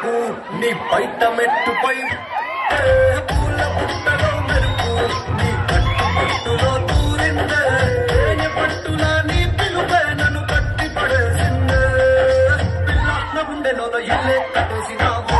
తలుపు నీ బయట మెట్టుపై పూల పుట్టలో మెరుపు నీ కట్టు పట్టులో దూరిందే పట్టులా నీ పిలుపే నన్ను కట్టి పడేసిందే పిల్ల గుండెలో ఇల్లే కట్టేసినావు